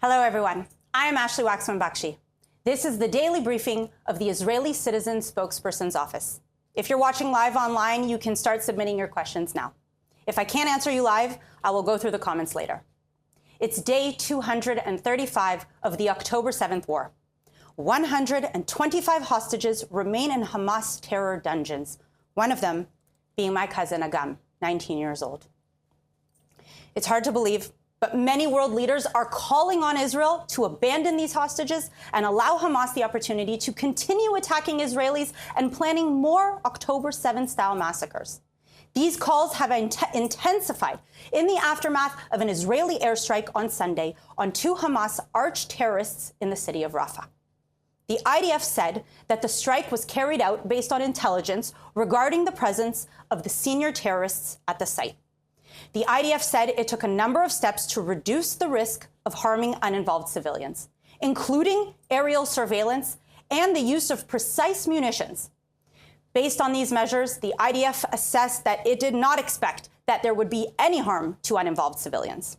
Hello, everyone. I am Waxman Bakshi. This is the daily briefing of the Israeli Citizen Spokesperson's Office. If you're watching live online, you can start submitting your questions now. If I can't answer you live, I will go through the comments later. It's day 235 of the October 7th war. 125 hostages remain in Hamas terror dungeons, one of them being my cousin Agam, 19 years old. It's hard to believe, but many world leaders are calling on Israel to abandon these hostages and allow Hamas the opportunity to continue attacking Israelis and planning more October 7th-style massacres. These calls have intensified in the aftermath of an Israeli airstrike on Sunday on two Hamas arch-terrorists in the city of Rafah. The IDF said that the strike was carried out based on intelligence regarding the presence of the senior terrorists at the site. The IDF said it took a number of steps to reduce the risk of harming uninvolved civilians, including aerial surveillance and the use of precise munitions. Based on these measures, the IDF assessed that it did not expect that there would be any harm to uninvolved civilians.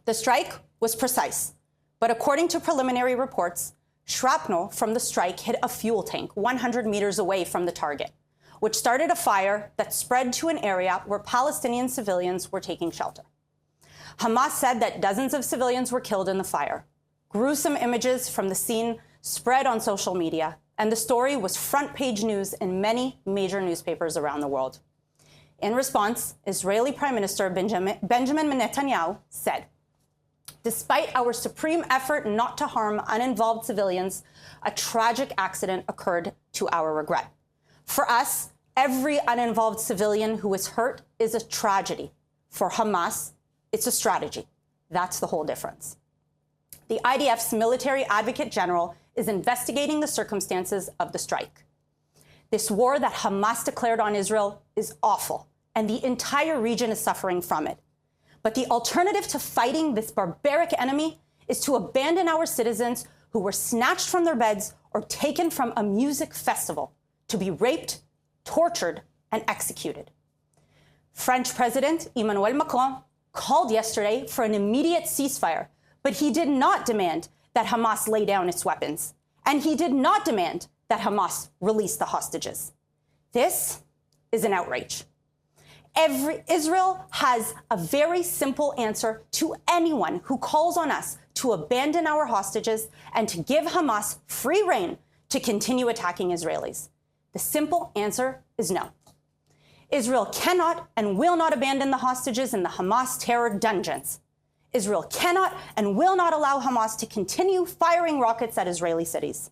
The strike was precise, but according to preliminary reports, shrapnel from the strike hit a fuel tank 100 meters away from the target, which started a fire that spread to an area where Palestinian civilians were taking shelter. Hamas said that dozens of civilians were killed in the fire. Gruesome images from the scene spread on social media, and the story was front-page news in many major newspapers around the world. In response, Israeli Prime Minister Benjamin Netanyahu said, "Despite our supreme effort not to harm uninvolved civilians, a tragic accident occurred to our regret. For us, every uninvolved civilian who is hurt is a tragedy. For Hamas, it's a strategy. That's the whole difference." The IDF's military advocate general is investigating the circumstances of the strike. This war that Hamas declared on Israel is awful, and the entire region is suffering from it. But the alternative to fighting this barbaric enemy is to abandon our citizens who were snatched from their beds or taken from a music festival to be raped, tortured, and executed. French President Emmanuel Macron called yesterday for an immediate ceasefire, but he did not demand that Hamas lay down its weapons, and he did not demand that Hamas release the hostages. This is an outrage. Israel has a very simple answer to anyone who calls on us to abandon our hostages and to give Hamas free rein to continue attacking Israelis. The simple answer is no. Israel cannot and will not abandon the hostages in the Hamas terror dungeons. Israel cannot and will not allow Hamas to continue firing rockets at Israeli cities.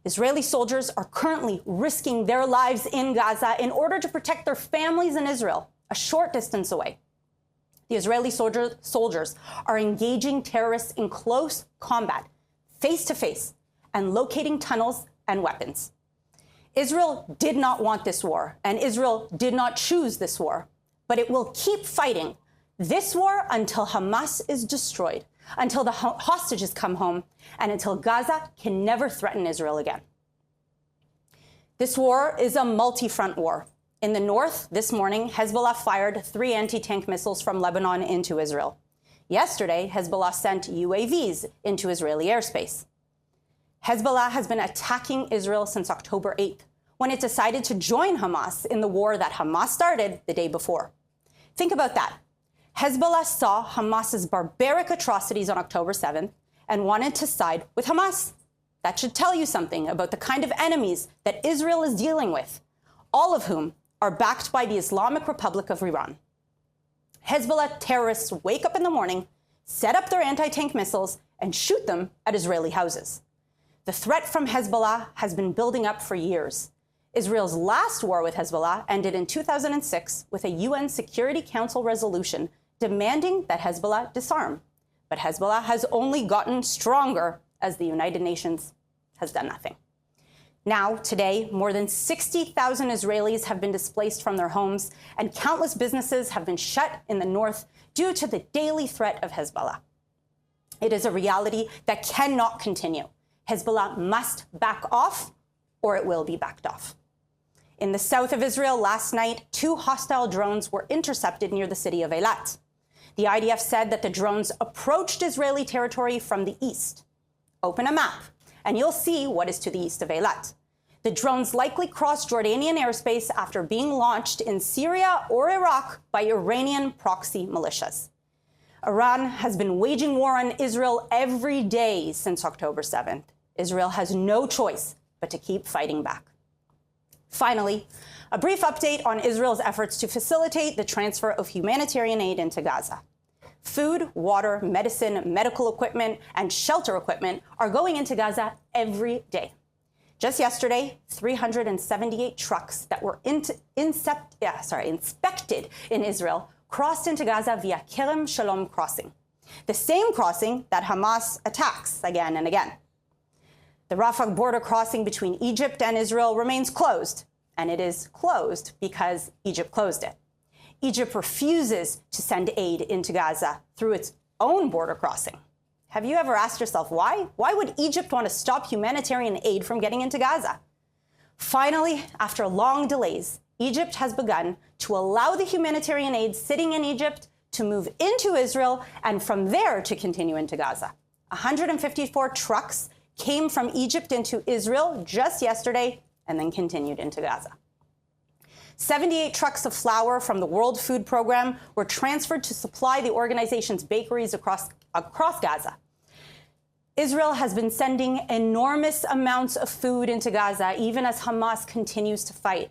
Israeli soldiers are currently risking their lives in Gaza in order to protect their families in Israel, a short distance away. The Israeli soldiers are engaging terrorists in close combat, face-to-face, and locating tunnels and weapons. Israel did not want this war, and Israel did not choose this war, but it will keep fighting this war until Hamas is destroyed, until the hostages come home, and until Gaza can never threaten Israel again. This war is a multi-front war. In the north, this morning, Hezbollah fired 3 anti-tank missiles from Lebanon into Israel. Yesterday, Hezbollah sent UAVs into Israeli airspace. Hezbollah has been attacking Israel since October 8th, when it decided to join Hamas in the war that Hamas started the day before. Think about that. Hezbollah saw Hamas's barbaric atrocities on October 7th and wanted to side with Hamas. That should tell you something about the kind of enemies that Israel is dealing with, all of whom are backed by the Islamic Republic of Iran. Hezbollah terrorists wake up in the morning, set up their anti-tank missiles, and shoot them at Israeli houses. The threat from Hezbollah has been building up for years. Israel's last war with Hezbollah ended in 2006 with a UN Security Council resolution demanding that Hezbollah disarm. But Hezbollah has only gotten stronger as the United Nations has done nothing. Now, today, more than 60,000 Israelis have been displaced from their homes, and countless businesses have been shut in the north due to the daily threat of Hezbollah. It is a reality that cannot continue. Hezbollah must back off, or it will be backed off. In the south of Israel last night, 2 hostile drones were intercepted near the city of Eilat. The IDF said that the drones approached Israeli territory from the east. Open a map, and you'll see what is to the east of Eilat. The drones likely crossed Jordanian airspace after being launched in Syria or Iraq by Iranian proxy militias. Iran has been waging war on Israel every day since October 7th. Israel has no choice but to keep fighting back. Finally, a brief update on Israel's efforts to facilitate the transfer of humanitarian aid into Gaza. Food, water, medicine, medical equipment, and shelter equipment are going into Gaza every day. Just yesterday, 378 trucks that were inspected in Israel crossed into Gaza via Kerem Shalom crossing, the same crossing that Hamas attacks again and again. The Rafah border crossing between Egypt and Israel remains closed, and it is closed because Egypt closed it. Egypt refuses to send aid into Gaza through its own border crossing. Have you ever asked yourself why? Why would Egypt want to stop humanitarian aid from getting into Gaza? Finally, after long delays, Egypt has begun to allow the humanitarian aid sitting in Egypt to move into Israel and from there to continue into Gaza. 154 trucks came from Egypt into Israel just yesterday and then continued into Gaza. 78 trucks of flour from the World Food Program were transferred to supply the organization's bakeries across Gaza. Israel has been sending enormous amounts of food into Gaza, even as Hamas continues to fight.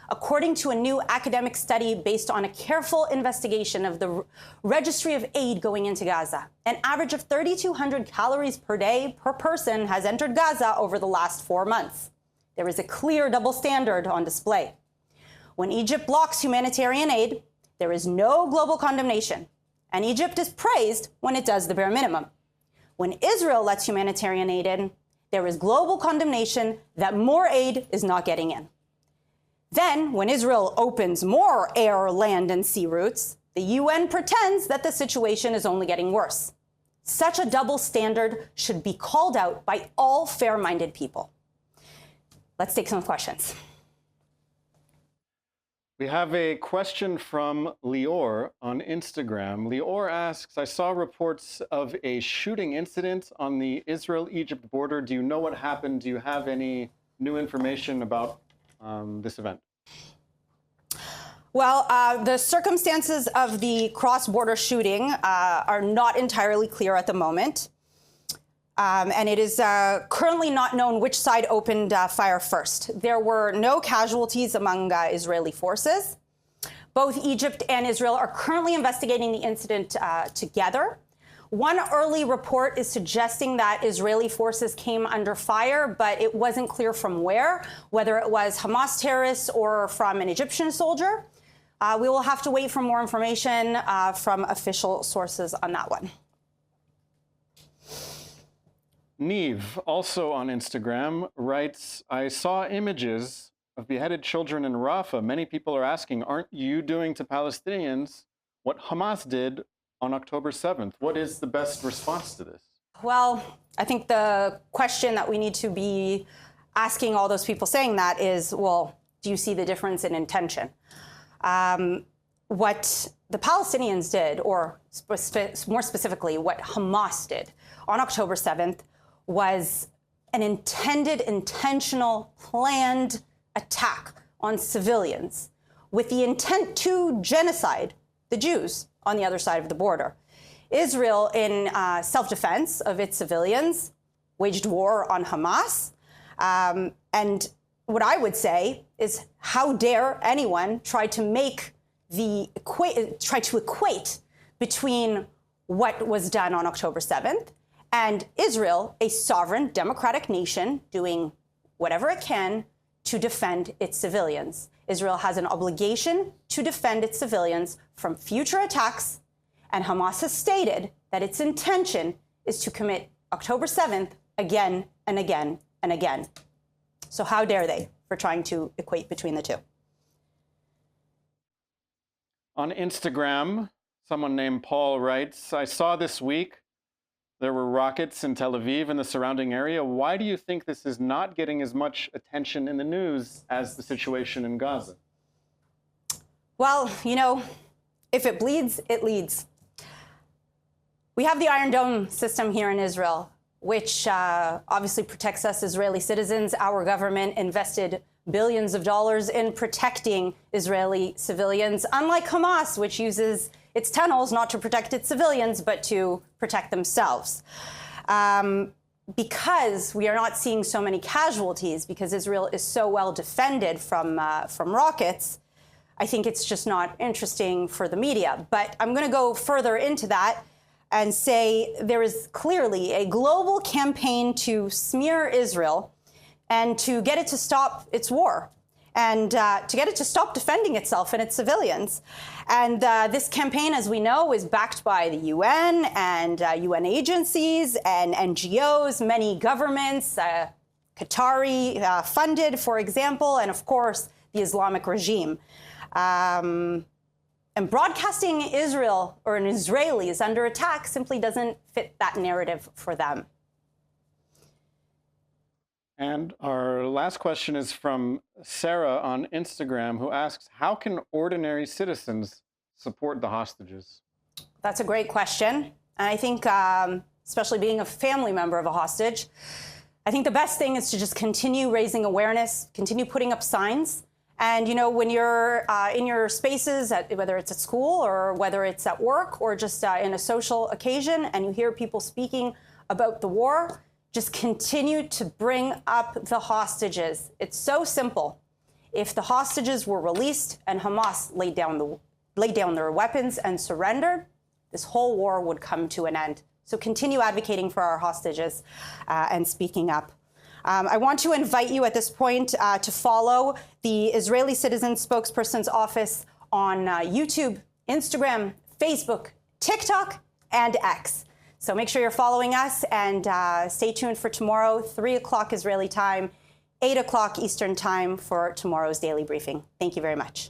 According to a new academic study based on a careful investigation of the registry of aid going into Gaza, an average of 3,200 calories per day per person has entered Gaza over the last 4 months. There is a clear double standard on display. When Egypt blocks humanitarian aid, there is no global condemnation, and Egypt is praised when it does the bare minimum. When Israel lets humanitarian aid in, there is global condemnation that more aid is not getting in. Then, when Israel opens more air, land, and sea routes, the UN pretends that the situation is only getting worse. Such a double standard should be called out by all fair-minded people. Let's take some questions. We have a question from Lior on Instagram. Lior asks, I saw reports of a shooting incident on the Israel-Egypt border. Do you know what happened? Do you have any new information about this event? Well, the circumstances of the cross-border shooting are not entirely clear at the moment. And it is currently not known which side opened fire first. There were no casualties among Israeli forces. Both Egypt and Israel are currently investigating the incident together. One early report is suggesting that Israeli forces came under fire, but it wasn't clear from where, whether it was Hamas terrorists or from an Egyptian soldier. We will have to wait for more information from official sources on that one. Neve, also on Instagram, writes, I saw images of beheaded children in Rafah. Many people are asking, aren't you doing to Palestinians what Hamas did on October 7th? What is the best response to this? Well, I think the question that we need to be asking all those people saying that is, well, do you see the difference in intention? What the Palestinians did, or more specifically, what Hamas did on October 7th, was an intentional, planned attack on civilians with the intent to genocide the Jews on the other side of the border. Israel, in self-defense of its civilians, waged war on Hamas. And what I would say is, how dare anyone try to equate between what was done on October 7th and Israel, a sovereign democratic nation, doing whatever it can to defend its civilians. Israel has an obligation to defend its civilians from future attacks, and Hamas has stated that its intention is to commit October 7th again and again and again. So how dare they for trying to equate between the two? On Instagram, someone named Paul writes, I saw this week there were rockets in Tel Aviv and the surrounding area. Why do you think this is not getting as much attention in the news as the situation in Gaza? Well, you know, if it bleeds, it leads. We have the Iron Dome system here in Israel, which obviously protects us Israeli citizens. Our government invested billions of dollars in protecting Israeli civilians, unlike Hamas, which uses its tunnels not to protect its civilians, but to protect themselves. Because we are not seeing so many casualties, because Israel is so well defended from rockets, I think it's just not interesting for the media. But I'm going to go further into that and say there is clearly a global campaign to smear Israel and to get it to stop its war and to get it to stop defending itself and its civilians. And this campaign, as we know, is backed by the UN and UN agencies and NGOs, many governments, Qatari funded, for example, and of course, the Islamic regime. And broadcasting Israel or an Israeli is under attack simply doesn't fit that narrative for them. And our last question is from Sarah on Instagram, who asks, how can ordinary citizens support the hostages? That's a great question. And I think, especially being a family member of a hostage, I think the best thing is to just continue raising awareness, continue putting up signs. And, you know, when you're in your spaces, whether it's at school or whether it's at work or just in a social occasion, and you hear people speaking about the war, just continue to bring up the hostages. It's so simple. If the hostages were released and Hamas laid down their weapons and surrendered, this whole war would come to an end. So continue advocating for our hostages and speaking up. I want to invite you at this point to follow the Israeli Citizen Spokesperson's Office on YouTube, Instagram, Facebook, TikTok, and X. So make sure you're following us and stay tuned for tomorrow, 3 o'clock Israeli time, 8 o'clock Eastern time for tomorrow's daily briefing. Thank you very much.